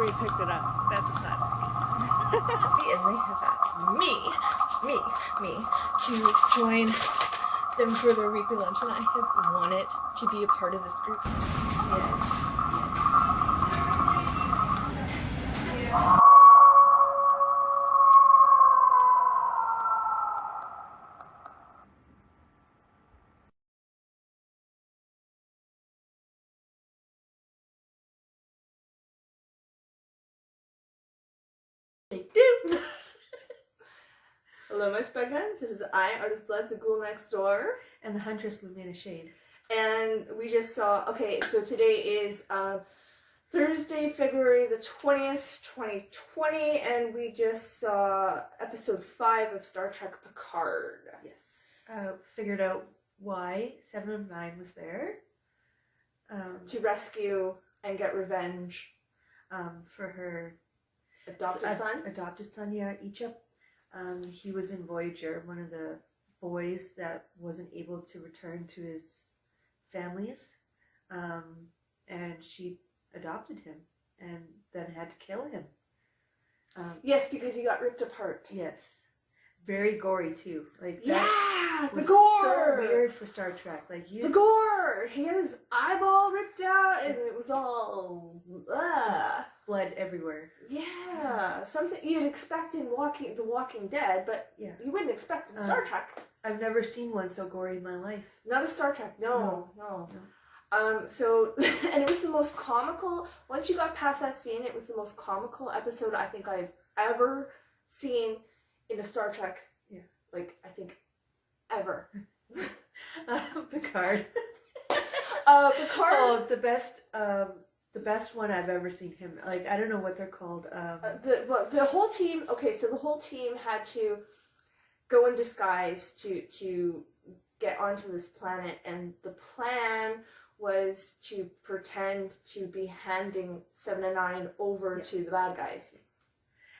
before you picked it up. That's a classic. And they have asked me to join them for their weekly lunch, and I have wanted to be a part of this group. Yeah. They do. Hello, my Spudguns. It is I, Artist Blood, the ghoul next door. And the Huntress Lumina Shade. And we just saw, okay, so today is Thursday, February the 20th, 2020, and we just saw episode 5 of Star Trek Picard. Yes. Figured out why 7 of 9 was there. To rescue and get revenge. For her Adopted son, yeah, Egypt. He was in Voyager, one of the boys that wasn't able to return to his families, and she adopted him and then had to kill him. Yes, because he got ripped apart. Yes, very gory too. Like that was the gore. So weird for Star Trek. Like the gore. He had his eyeball ripped out, and it was all blood everywhere. Yeah, something you'd expect in The Walking Dead, but yeah, you wouldn't expect in Star Trek. I've never seen one so gory in my life. Not a Star Trek, no. So, and it was the most comical, once you got past that scene, it was the most comical episode I think I've ever seen in a Star Trek. Yeah. Like, I think, ever. Picard. Picard. Oh, the best one I've ever seen him. Like, I don't know what they're called. The whole team, okay, so the whole team had to go in disguise to get onto this planet, and the plan was to pretend to be handing 7 and 9 over to the bad guys.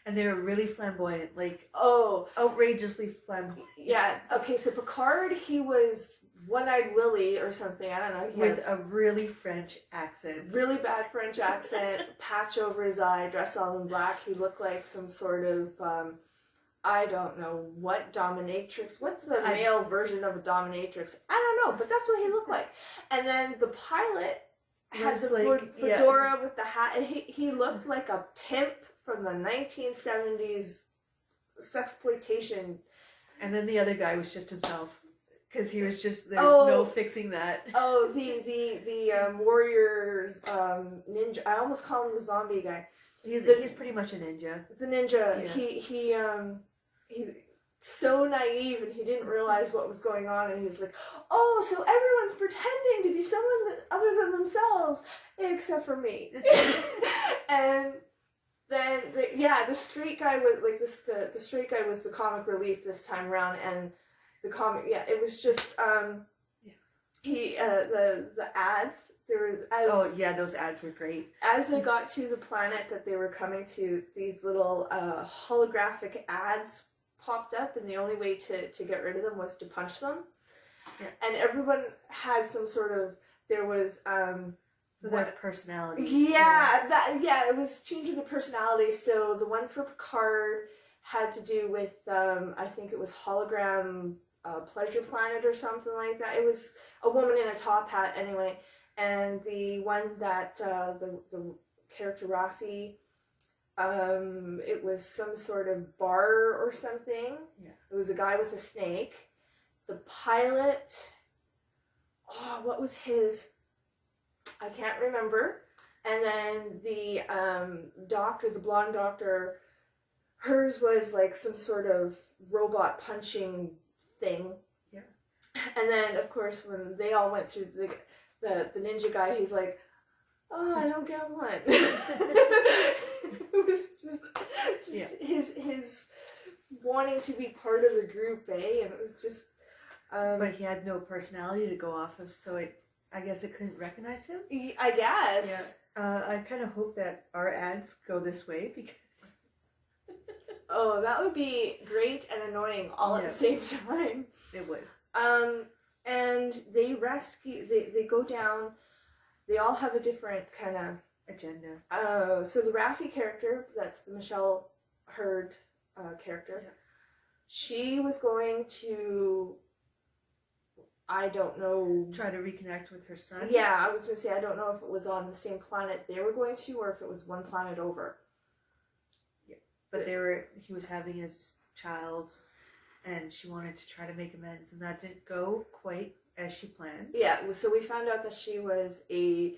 And they were really flamboyant, like, outrageously flamboyant. Yeah, okay, so Picard, he was One-Eyed Willie or something, I don't know. With a really French accent. Really bad French accent, patch over his eye, dressed all in black. He looked like some sort of, I don't know what dominatrix. What's the male version of a dominatrix? I don't know, but that's what he looked like. And then the pilot had the fedora with the hat, and he looked like a pimp from the 1970s sexploitation. And then the other guy was just himself, because he was just there's no fixing that. Oh, the warriors ninja. I almost call him the zombie guy. He's pretty much a ninja. The ninja. Yeah. He's so naive, and he didn't realize what was going on, and he's like, oh, so everyone's pretending to be someone other than themselves, except for me. And then the straight guy was like this. The straight guy was the comic relief this time around, and the comic, it was just he the ads. There was ads, those ads were great. As they got to the planet that they were coming to, these little holographic ads popped up, and the only way to get rid of them was to punch them. Yeah. And everyone had some sort of, there was their personalities. It was changing the personality. So the one for Picard had to do with I think it was hologram pleasure planet or something like that. It was a woman in a top hat anyway. And the one that the character Rafi, it was some sort of bar or something. Yeah. It was a guy with a snake. The pilot, what was his? I can't remember. And then the doctor, the blonde doctor, hers was like some sort of robot punching thing. Yeah. And then, of course, when they all went through the ninja guy, he's like, oh, I don't get one. It was just his wanting to be part of the group, and it was just... but he had no personality to go off of, so I guess it couldn't recognize him? I guess. Yeah. I kind of hope that our ads go this way, because... Oh, that would be great and annoying all at the same time. It would. And they rescue, they go down, they all have a different kind of agenda. So the Raffi character, that's the Michelle Hurd character, she was going to, I don't know, try to reconnect with her son. Yeah, I was going to say, I don't know if it was on the same planet they were going to, or if it was one planet over. Yeah, but he was having his child, and she wanted to try to make amends, and that didn't go quite as she planned. Yeah, so we found out that she was a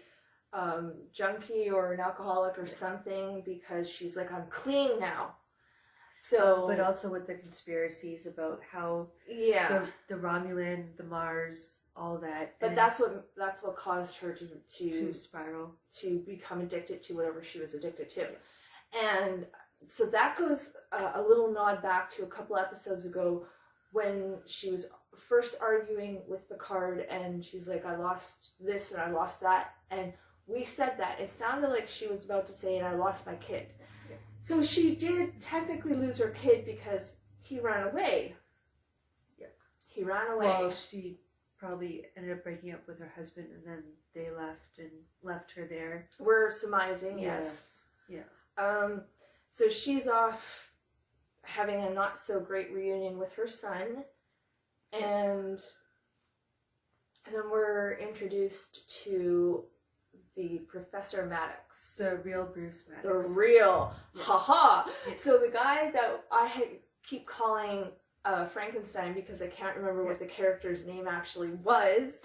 junkie or an alcoholic or something, because she's like, I'm clean now. So, but also with the conspiracies about how the Romulan, the Mars, all that. But that's what caused her to spiral, to become addicted to whatever she was addicted to, and so that goes a little nod back to a couple episodes ago when she was first arguing with Picard, and she's like, I lost this and I lost that, and we said that it sounded like she was about to say, and I lost my kid. So she did technically lose her kid because he ran away. Yeah. He ran away. Well, she probably ended up breaking up with her husband, and then they left her there. We're surmising, yes. Yeah. So she's off having a not so great reunion with her son, and then we're introduced to the Professor Maddox. The real Bruce Maddox. The real. Haha. Yeah. So the guy that I keep calling Frankenstein, because I can't remember what the character's name actually was.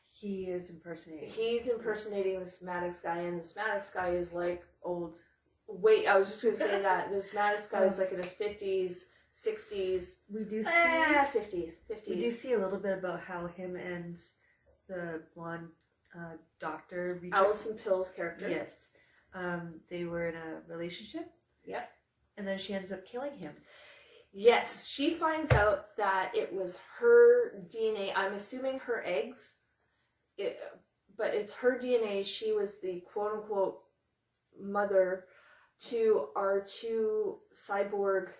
He is impersonating. He's impersonating this Maddox guy, and this Maddox guy is like old. Wait, I was just going to say that. This Maddox guy is like in his 50s, 60s. We do see... 50s. We do see a little bit about how him and the blonde doctor... Alison Pill's character. Yes. They were in a relationship. Yep. And then she ends up killing him. Yes. She finds out that it was her DNA. I'm assuming her eggs. But it's her DNA. She was the quote-unquote mother to our two cyborg...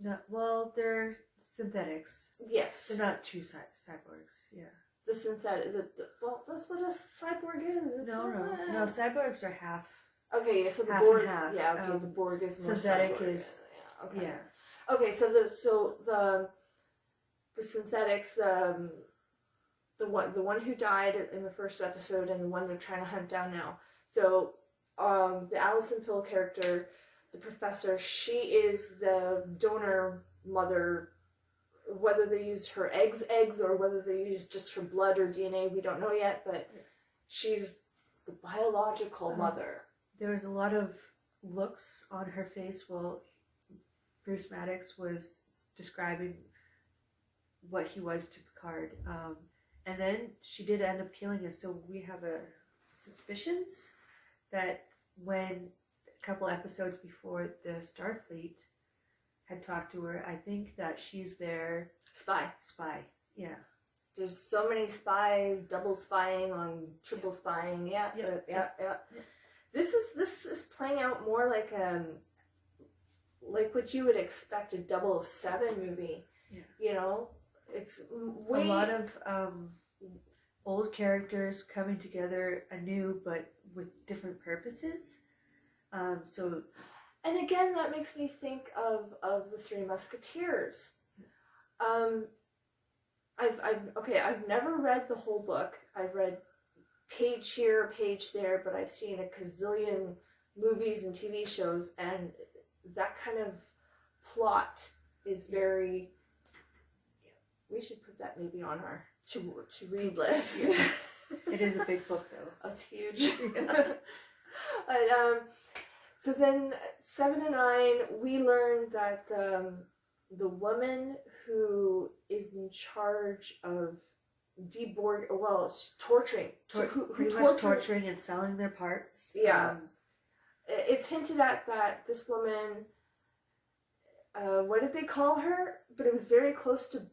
No, well, they're synthetics. Yes. They're not true cyborgs, yeah. The synthetic... well, that's what a cyborg is. No, cyborgs are half... Okay, so the half Borg... and half. Yeah, okay, the Borg is more synthetic cyborg. Is... Yeah, okay. Yeah. Okay, so the synthetics, the one who died in the first episode and the one they're trying to hunt down now. So... the Alison Pill character, the professor, she is the donor mother. Whether they used her eggs, or whether they used just her blood or DNA, we don't know yet, but she's the biological mother. There was a lot of looks on her face while Bruce Maddox was describing what he was to Picard. And then she did end up killing him, so we have suspicions that when a couple episodes before the Starfleet had talked to her, I think that she's their spy. Yeah. There's so many spies, double spying on triple spying. Yeah. This is playing out more like what you would expect a 007 movie. Yeah. You know, it's a lot of old characters coming together anew, but with different purposes. And again, that makes me think of the Three Musketeers. I've never read the whole book. I've read page here, page there, but I've seen a gazillion movies and TV shows, and that kind of plot is very... We should put that maybe on our to read list. Yeah. It is a big book, though. It's huge. But, so then 7 and 9, we learned that the woman who is in charge of torturing. Torturing and selling their parts. Yeah. It's hinted at that this woman, what did they call her? But it was very close to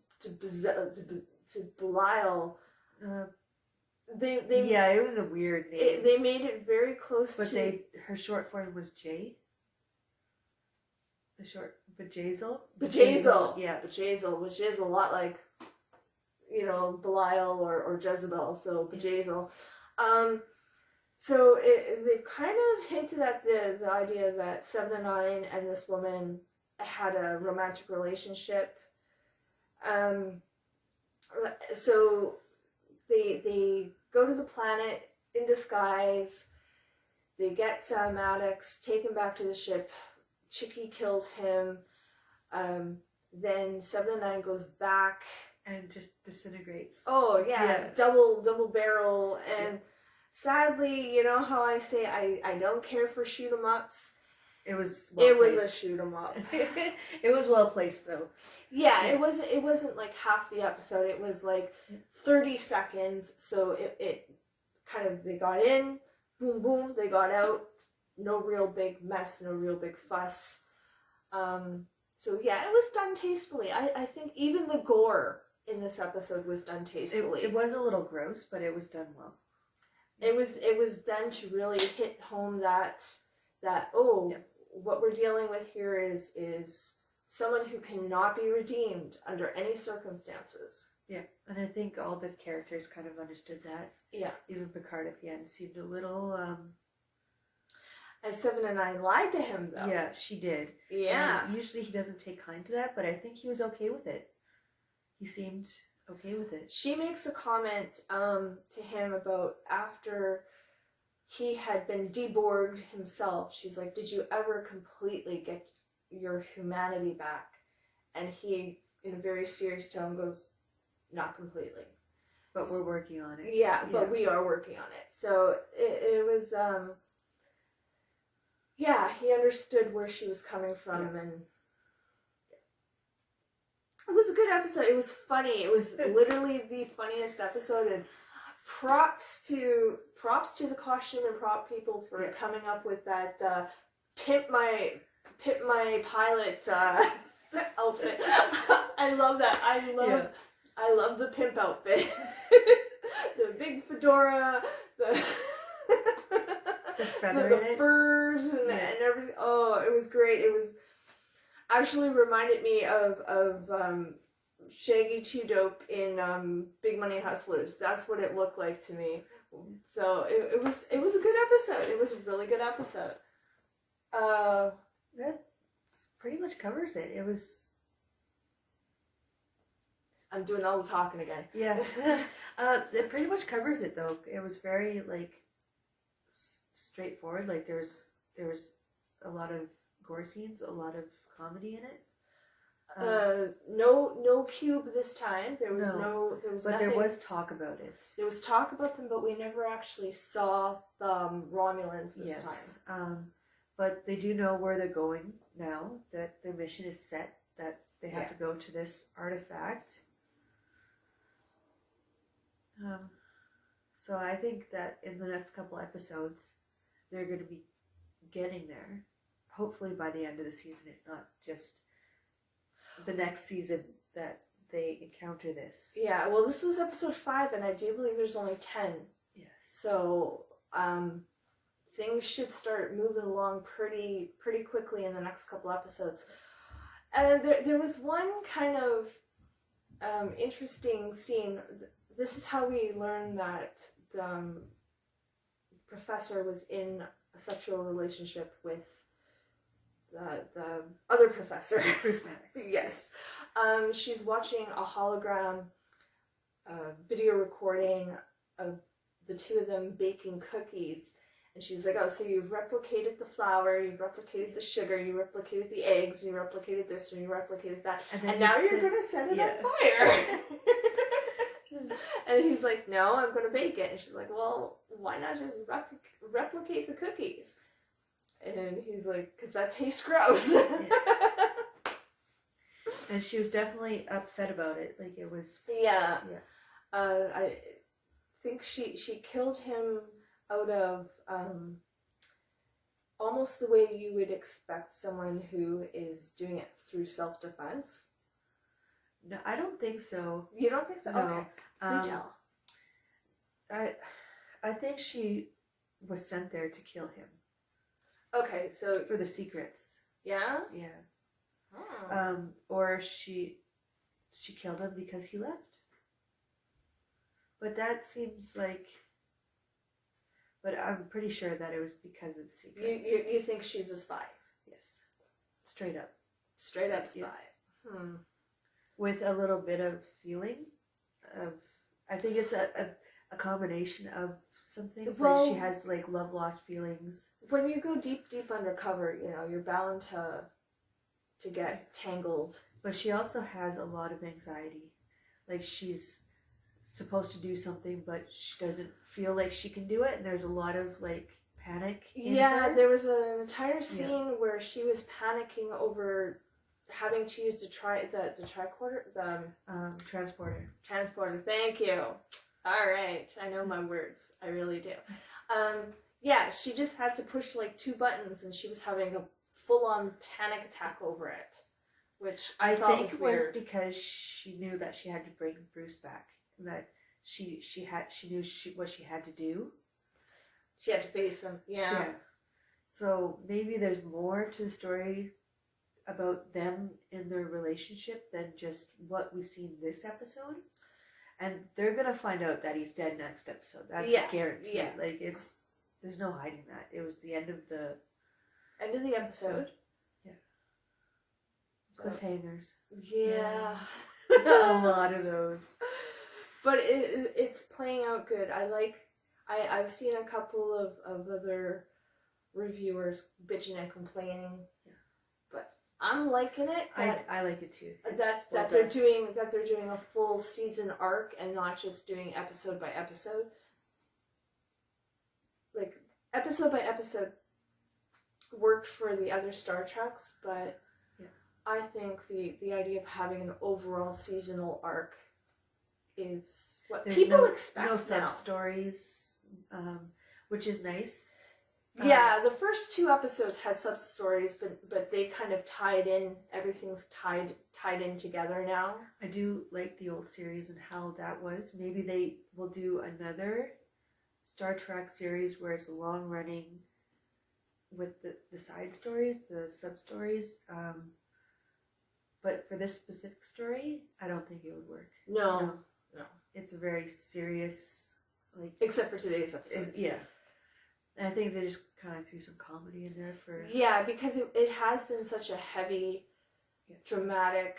Belial. It was a weird name. They made it very close to... her short form was J. Bajazel? Yeah, Bajazel, which is a lot like, Belial or Jezebel, so Bajazel. So they've kind of hinted at the idea that 7 and 9 and this woman had a romantic relationship. So they go to the planet in disguise. They get Maddox, take him back to the ship. Chicky kills him. Then 7 and 9 goes back and just disintegrates. Oh yeah. Double barrel. And sadly, you know how I say I don't care for shoot 'em ups. It was a shoot 'em up. It was well placed though. Yeah, it wasn't like half the episode. It was like 30 seconds. So it kind of, they got in, boom boom, they got out. No real big mess, no real big fuss. So yeah, it was done tastefully. I think even the gore in this episode was done tastefully. It was a little gross, but it was done well. It was done to really hit home that what we're dealing with here is someone who cannot be redeemed under any circumstances. Yeah, and I think all the characters kind of understood that. Yeah. Even Picard at the end seemed a little And 7 and 9 lied to him though. Yeah, she did. Yeah. And usually he doesn't take kind to that, but I think he was okay with it. He seemed okay with it. She makes a comment to him about after he had been deborged himself. She's like, did you ever completely get your humanity back? And he, in a very serious tone, goes, not completely. But we're working on it. Yeah, but we are working on it. So it was, he understood where she was coming from, and it was a good episode. It was funny. It was literally the funniest episode, and props to the costume and prop people for coming up with that pimp my pilot outfit. I love that. I love the pimp outfit. The big fedora, the feather the furs and everything. Oh, it was great. It was actually reminded me of Shaggy Two Dope in Big Money Hustlers. That's what it looked like to me. So it was a good episode. It was a really good episode. That pretty much covers it. It was. I'm doing all the talking again. Yeah. It pretty much covers it though. It was very straightforward. Like there was a lot of gore scenes, a lot of comedy in it. No cube this time. There was but nothing. There was talk about it. There was talk about them, but we never actually saw the Romulans this time. But they do know where they're going now. That their mission is set. That they have to go to this artifact. So I think that in the next couple episodes, they're going to be getting there. Hopefully by the end of the season, it's not just the next season that they encounter this. Yeah, well, this was episode 5, and I do believe there's only 10. Yes. So, things should start moving along pretty quickly in the next couple episodes. And there was one kind of interesting scene. This is how we learn that the professor was in a sexual relationship with the other professor. Bruce Maddox. Yes. She's watching a hologram video recording of the two of them baking cookies. And she's like, oh, so you've replicated the flour, you've replicated the sugar, you replicated the eggs, you replicated this, and you replicated that. And now you're going to set it on fire. And he's like, no, I'm going to bake it. And she's like, well, why not just replicate the cookies? And he's like, because that tastes gross. And she was definitely upset about it. Like, it was... Yeah. I think she killed him out of almost the way you would expect someone who is doing it through self-defense. No, I don't think so. You don't think so? No. Okay. Do tell. I think she was sent there to kill him. Okay, so... For the secrets. Yeah? Yeah. Oh. Or she killed him because he left. But that seems like... But I'm pretty sure that it was because of the secrets. You think she's a spy? Yes. Straight up. Straight up spy. Yeah. Hmm. With a little bit of feeling of, I think it's a combination of some things. Well, like she has like love lost feelings. When you go deep undercover, you're bound to get tangled. But she also has a lot of anxiety. Like she's supposed to do something, but she doesn't feel like she can do it, and there's a lot of like panic in her. There was an entire scene where she was panicking over having to use the tricorder, the transporter. Thank you. All right, I know my words. I really do. She just had to push like 2 buttons, and she was having a full-on panic attack over it, which I thought think was weird. was because she knew that she had to bring Bruce back, and that she knew what she had to do. She had to face him. Yeah. So maybe there's more to the story about them in their relationship than just what we see in this episode. And they're gonna find out that he's dead next episode. That's guaranteed. Yeah. Like there's no hiding that. It was the end of the episode. Yeah. Cliffhangers. Yeah. A lot of those. But it's playing out good. I've seen a couple of other reviewers bitching and complaining. Yeah. But I'm liking it. I like it too. That they're doing a full season arc and not just doing episode by episode. Like episode by episode worked for the other Star Treks, but I think the idea of having an overall seasonal arc is what people expect now. No sub-stories, which is nice. The first 2 episodes had sub-stories, but they kind of tied in. Everything's tied in together now. I do like the old series and how that was. Maybe they will do another Star Trek series where it's long-running with the side stories, the sub-stories. But for this specific story, I don't think it would work. No. It's a very serious, like... Except for today's episode. And I think they just kind of threw some comedy in there for... Yeah, because it has been such a heavy, dramatic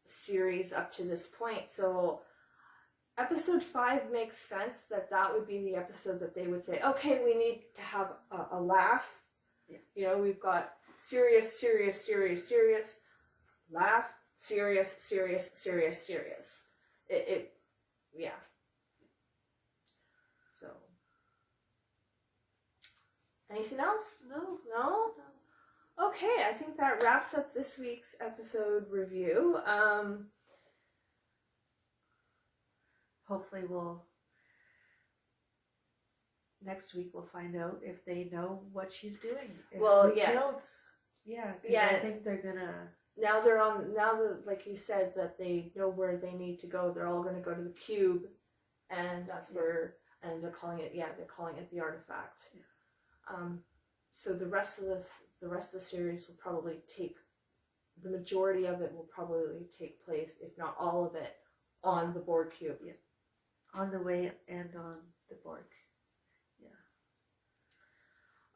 series up to this point. So episode 5 makes sense that would be the episode that they would say, okay, we need to have a laugh. Yeah. We've got serious, laugh, serious. Yeah. So, anything else? No? Okay, I think that wraps up this week's episode review. Hopefully next week we'll find out if they know what she's doing. I think they're gonna... Now that, like you said, that they know where they need to go, they're all going to go to the cube, and that's where, and they're calling it the artifact. Yeah. So the rest of the series will probably the majority of it will probably take place, if not all of it, on the Borg cube. Yeah. On the way and on the Borg.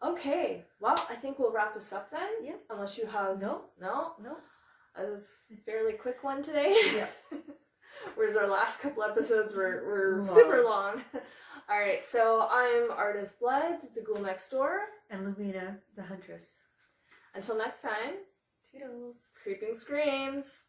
Okay, well, I think we'll wrap this up then. Yeah. Unless you have... No. This is a fairly quick one today. Yeah. Whereas our last couple episodes were super long. Alright, so I'm Ardith Blood, the ghoul next door. And Lumina, the huntress. Until next time. Toodles. Creeping screams.